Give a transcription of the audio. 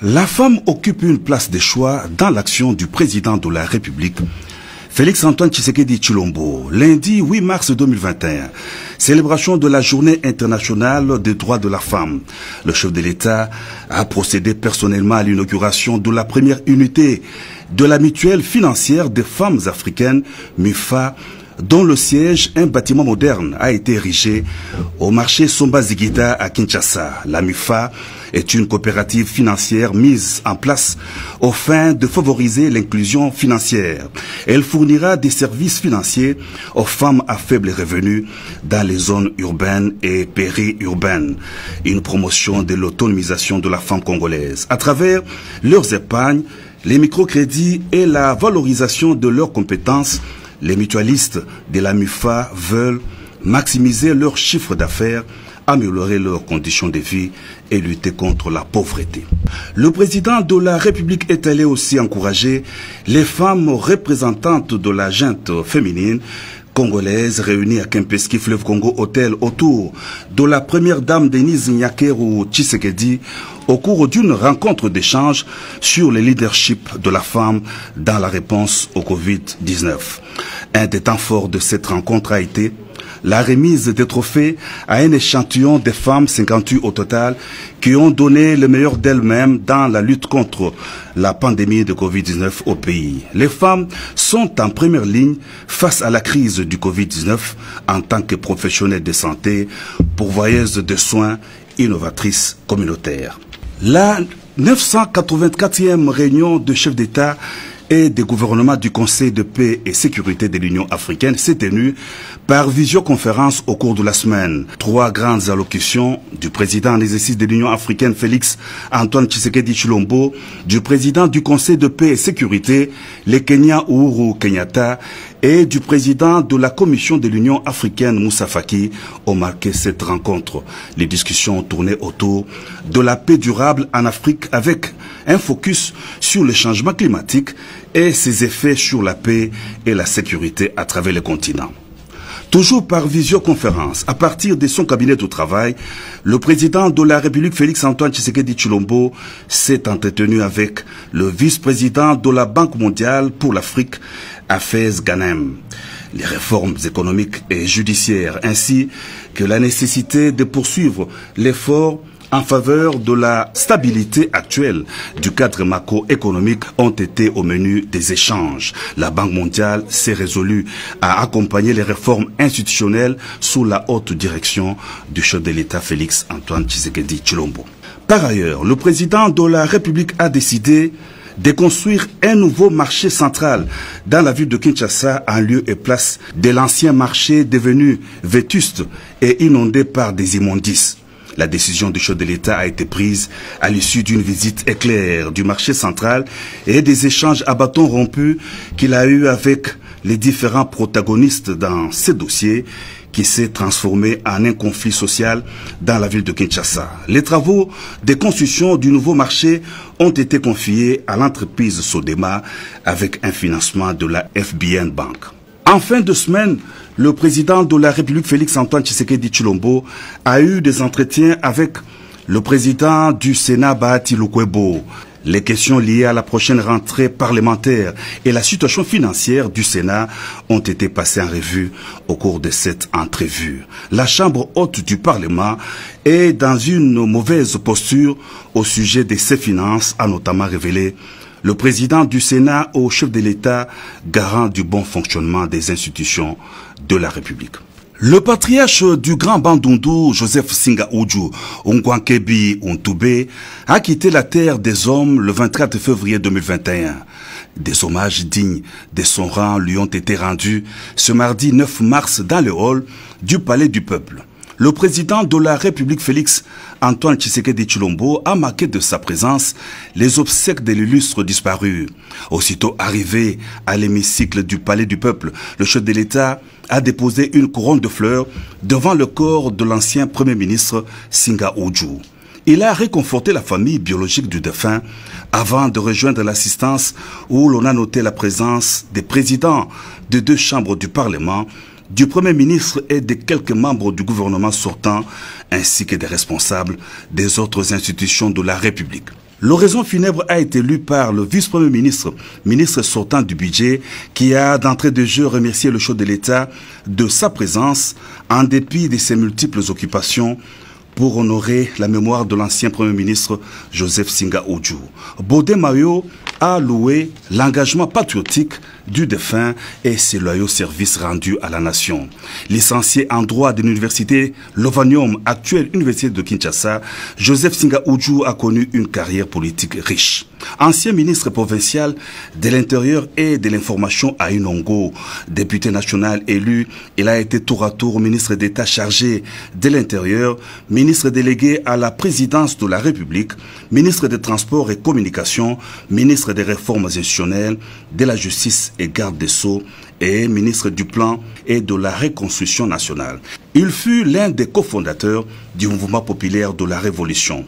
La femme occupe une place de choix dans l'action du président de la République, Félix-Antoine Tshisekedi Tshilombo. Lundi 8 mars 2021, célébration de la Journée internationale des droits de la femme. Le chef de l'État a procédé personnellement à l'inauguration de la première unité de la mutuelle financière des femmes africaines, MUFA, dont le siège, un bâtiment moderne, a été érigé au marché Somba Zigida à Kinshasa. La MUFA est une coopérative financière mise en place aux fins de favoriser l'inclusion financière. Elle fournira des services financiers aux femmes à faible revenu dans les zones urbaines et périurbaines. Une promotion de l'autonomisation de la femme congolaise à travers leurs épargnes, les microcrédits et la valorisation de leurs compétences. Les mutualistes de la MUFA veulent maximiser leur chiffre d'affaires, améliorer leurs conditions de vie et lutter contre la pauvreté. Le président de la République est allé aussi encourager les femmes représentantes de la junte féminine congolaise réunies à Kempinski Fleuve Congo Hôtel autour de la première dame Denise Nyakeru Tshisekedi au cours d'une rencontre d'échange sur le leadership de la femme dans la réponse au Covid-19. Un des temps forts de cette rencontre a été la remise des trophées à un échantillon de femmes, 58 au total, qui ont donné le meilleur d'elles-mêmes dans la lutte contre la pandémie de Covid-19 au pays. Les femmes sont en première ligne face à la crise du Covid-19 en tant que professionnelles de santé, pourvoyeuses de soins, innovatrices communautaires. La 984e réunion de chefs d'État et des gouvernements du Conseil de paix et sécurité de l'Union africaine s'est tenue par visioconférence au cours de la semaine. 3 grandes allocutions du président en exercice de l'Union africaine Félix-Antoine Tshisekedi Tshilombo, du président du Conseil de paix et sécurité, le Kenya Uhuru Kenyatta, et du président de la Commission de l'Union africaine Moussa Faki ont marqué cette rencontre. Les discussions ont tourné autour de la paix durable en Afrique avec un focus sur le changement climatique et ses effets sur la paix et la sécurité à travers le continent. Toujours par visioconférence, à partir de son cabinet de travail, le président de la République Félix-Antoine Tshisekedi Tshilombo s'est entretenu avec le vice-président de la Banque mondiale pour l'Afrique, Hafez Ghanem. Les réformes économiques et judiciaires ainsi que la nécessité de poursuivre l'effort en faveur de la stabilité actuelle du cadre macroéconomique ont été au menu des échanges. La Banque mondiale s'est résolue à accompagner les réformes institutionnelles sous la haute direction du chef de l'État Félix-Antoine Tshisekedi Tshilombo. Par ailleurs, le président de la République a décidé de construire un nouveau marché central dans la ville de Kinshasa en lieu et place de l'ancien marché devenu vétuste et inondé par des immondices. La décision du chef de l'État a été prise à l'issue d'une visite éclair du marché central et des échanges à bâtons rompus qu'il a eu avec les différents protagonistes dans ce dossier qui s'est transformé en un conflit social dans la ville de Kinshasa. Les travaux de construction du nouveau marché ont été confiés à l'entreprise Sodema avec un financement de la FBN Bank. En fin de semaine, le président de la République Félix-Antoine Tshisekedi Tshilombo a eu des entretiens avec le président du Sénat Bahati Lukwebo. Les questions liées à la prochaine rentrée parlementaire et la situation financière du Sénat ont été passées en revue au cours de cette entrevue. La Chambre haute du Parlement est dans une mauvaise posture au sujet de ses finances, a notamment révélé le président du Sénat au chef de l'État, garant du bon fonctionnement des institutions de la République. Le patriarche du Grand Bandundu, Joseph Singa Uju Ungwankebi Untube, a quitté la terre des hommes le 24 février 2021. Des hommages dignes de son rang lui ont été rendus ce mardi 9 mars dans le hall du Palais du Peuple. Le président de la République Félix-Antoine Tshisekedi Tshilombo a marqué de sa présence les obsèques de l'illustre disparu. Aussitôt arrivé à l'hémicycle du Palais du Peuple, le chef de l'État a déposé une couronne de fleurs devant le corps de l'ancien Premier ministre Singa Uju. Il a réconforté la famille biologique du défunt avant de rejoindre l'assistance où l'on a noté la présence des présidents de 2 chambres du Parlement, du Premier ministre et de quelques membres du gouvernement sortant, ainsi que des responsables des autres institutions de la République. L'oraison funèbre a été lue par le vice-premier ministre, ministre sortant du budget, qui a d'entrée de jeu remercié le chef de l'État de sa présence en dépit de ses multiples occupations pour honorer la mémoire de l'ancien Premier ministre Joseph Singa Odjou. Bodé Mayo a loué l'engagement patriotique du défunt et ses loyaux services rendus à la nation. Licencié en droit de l'université Lovanium, actuelle université de Kinshasa, Joseph Singa Odjou a connu une carrière politique riche. Ancien ministre provincial de l'Intérieur et de l'Information à Inongo, député national élu, il a été tour à tour ministre d'État chargé de l'Intérieur, ministre délégué à la présidence de la République, ministre des Transports et Communications, ministre des Réformes institutionnelles, de la Justice et garde des Sceaux et ministre du Plan et de la Reconstruction nationale. Il fut l'un des cofondateurs du mouvement populaire de la Révolution.